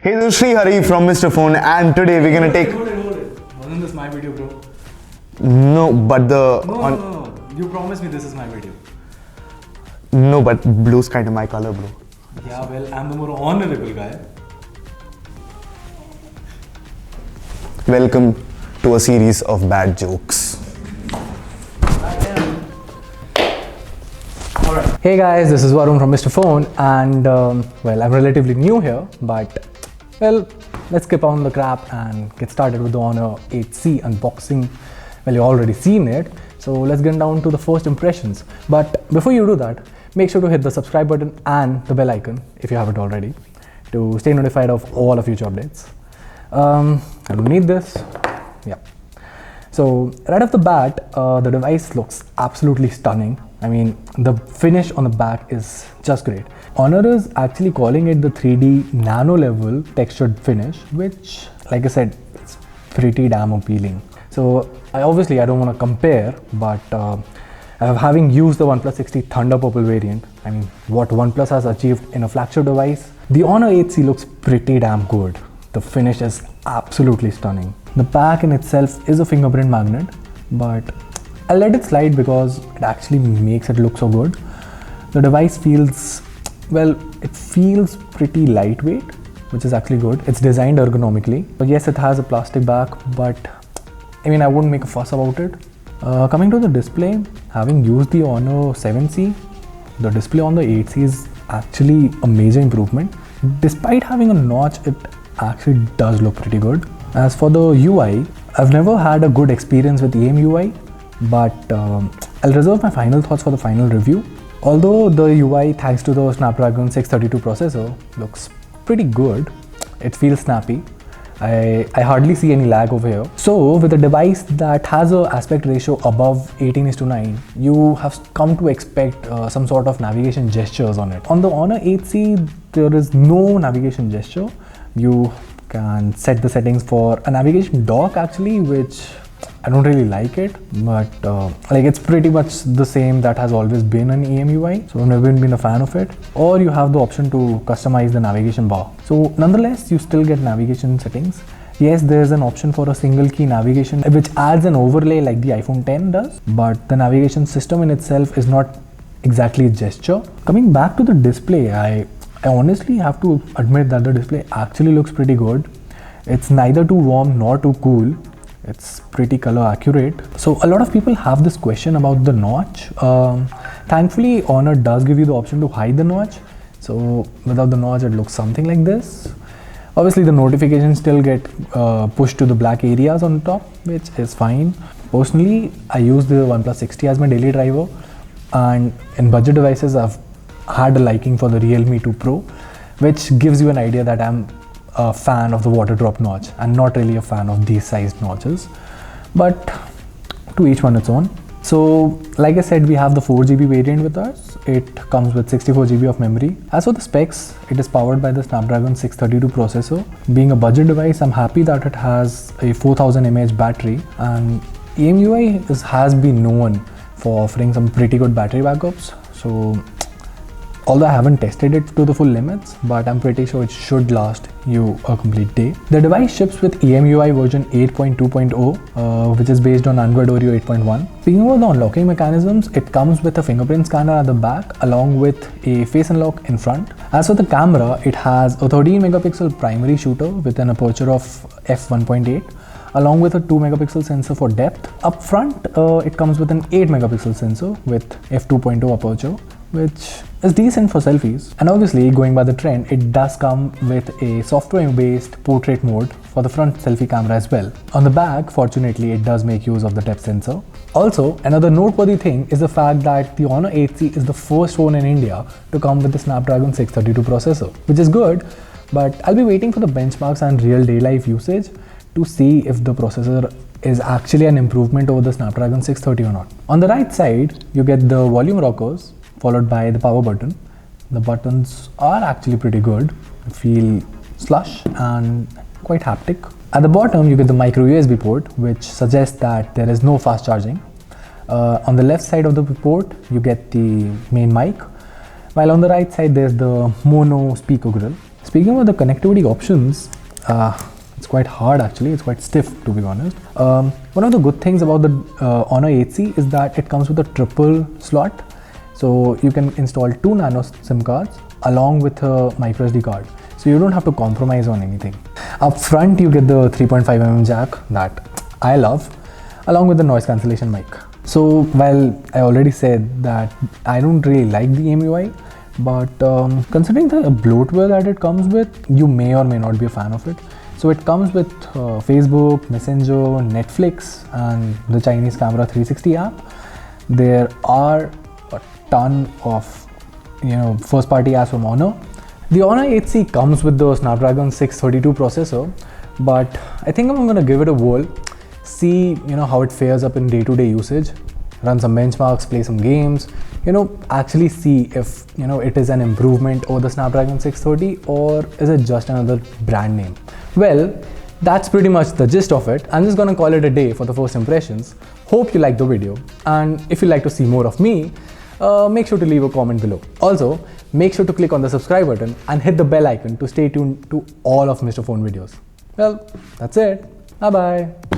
Hey, this is Sri Hari from Mr. Phone, and today we're gonna take. Hold it. Wasn't this my video, bro? No, but the. No. You promised me this is my video. No, but blue's kind of my color, bro. Yeah, well, I'm the more honorable guy. Welcome to a series of bad jokes. Alright. Hey guys, this is Varun from Mr. Phone, and well, I'm relatively new here, but well, let's skip on the crap and get started with the Honor 8C unboxing. Well, you've already seen it, so let's get down to the first impressions. But before you do that, make sure to hit the subscribe button and the bell icon if you haven't already to stay notified of all of future updates. I don't need this. Yeah. So right off the bat, the device looks absolutely stunning. I mean, the finish on the back is just great. Honor is actually calling it the 3D nano level textured finish, which, like I said, it's pretty damn appealing. So I don't want to compare, but having used the OnePlus 6T Thunder Purple variant, I mean, what OnePlus has achieved in a flagship device, the Honor 8C looks pretty damn good. The finish is absolutely stunning. The back in itself is a fingerprint magnet, but I'll let it slide because it actually makes it look so good. The device feels, well, it feels pretty lightweight, which is actually good. It's designed ergonomically. But yes, it has a plastic back, but I mean, I wouldn't make a fuss about it. Coming to the display, having used the Honor 7C, the display on the 8C is actually a major improvement. Despite having a notch, it actually does look pretty good. As for the UI, I've never had a good experience with EMUI, but I'll reserve my final thoughts for the final review. Although the UI, thanks to the Snapdragon 632 processor, looks pretty good, it feels snappy. I hardly see any lag over here. So with a device that has an aspect ratio above 18:9, you have come to expect some sort of navigation gestures on it. On the Honor 8C, there is no navigation gesture. You can set the settings for a navigation dock actually, which I don't really like it, but like it's pretty much the same that has always been an EMUI, so I've never been a fan of it. Or you have the option to customize the navigation bar. So nonetheless, you still get navigation settings. Yes, there's an option for a single key navigation, which adds an overlay like the iPhone 10 does, but the navigation system in itself is not exactly a gesture. Coming back to the display, I honestly have to admit that the display actually looks pretty good. It's neither too warm nor too cool. It's pretty color accurate. So a lot of people have this question about the notch. Thankfully, Honor does give you the option to hide the notch. So without the notch, it looks something like this. Obviously, the notifications still get pushed to the black areas on top, which is fine. Personally, I use the OnePlus 6T as my daily driver, and in budget devices, I've had a liking for the Realme 2 Pro, which gives you an idea that I'm a fan of the water drop notch and not really a fan of these sized notches, but to each one its own. So like I said, we have the 4GB variant with us. It comes with 64GB of memory. As for the specs, it is powered by the Snapdragon 632 processor. Being a budget device, I'm happy that it has a 4000 mAh battery, and EMUI has been known for offering some pretty good battery backups. So although I haven't tested it to the full limits, but I'm pretty sure it should last you a complete day. The device ships with EMUI version 8.2.0, which is based on Android Oreo 8.1. Speaking of the unlocking mechanisms, it comes with a fingerprint scanner at the back along with a face unlock in front. As for the camera, it has a 13 megapixel primary shooter with an aperture of f1.8. along with a 2 megapixel sensor for depth. Up front, it comes with an 8 megapixel sensor with f2.0 aperture, which is decent for selfies. And obviously, going by the trend, it does come with a software-based portrait mode for the front selfie camera as well. On the back, fortunately, it does make use of the depth sensor. Also, another noteworthy thing is the fact that the Honor 8C is the first phone in India to come with the Snapdragon 632 processor, which is good, but I'll be waiting for the benchmarks and real day life usage to see if the processor is actually an improvement over the Snapdragon 630 or not. On the right side, you get the volume rockers, followed by the power button. The buttons are actually pretty good, feel slush and quite haptic. At the bottom, you get the micro USB port, which suggests that there is no fast charging. On the left side of the port, you get the main mic, while on the right side, there's the mono speaker grill. Speaking about the connectivity options, it's quite hard actually, it's quite stiff to be honest. One of the good things about the Honor 8C is that it comes with a triple slot. So you can install 2 nano SIM cards along with a microSD card. So you don't have to compromise on anything. Up front you get the 3.5mm jack that I love, along with the noise cancellation mic. So while I already said that I don't really like the MUI, but considering the bloatware that it comes with, you may or may not be a fan of it. So it comes with Facebook, Messenger, Netflix and the Chinese Camera 360 app. There are a ton of first party apps from Honor. The Honor 8C comes with the Snapdragon 632 processor, but I think I'm going to give it a whirl, see how it fares up in day-to-day usage, run some benchmarks, play some games, actually see if it is an improvement over the Snapdragon 630 or is it just another brand name. Well, that's pretty much the gist of it. I'm just gonna call it a day for the first impressions. Hope you liked the video, and if you'd like to see more of me, make sure to leave a comment below. Also, make sure to click on the subscribe button and hit the bell icon to stay tuned to all of Mr. Phone videos. Well, that's it. Bye bye.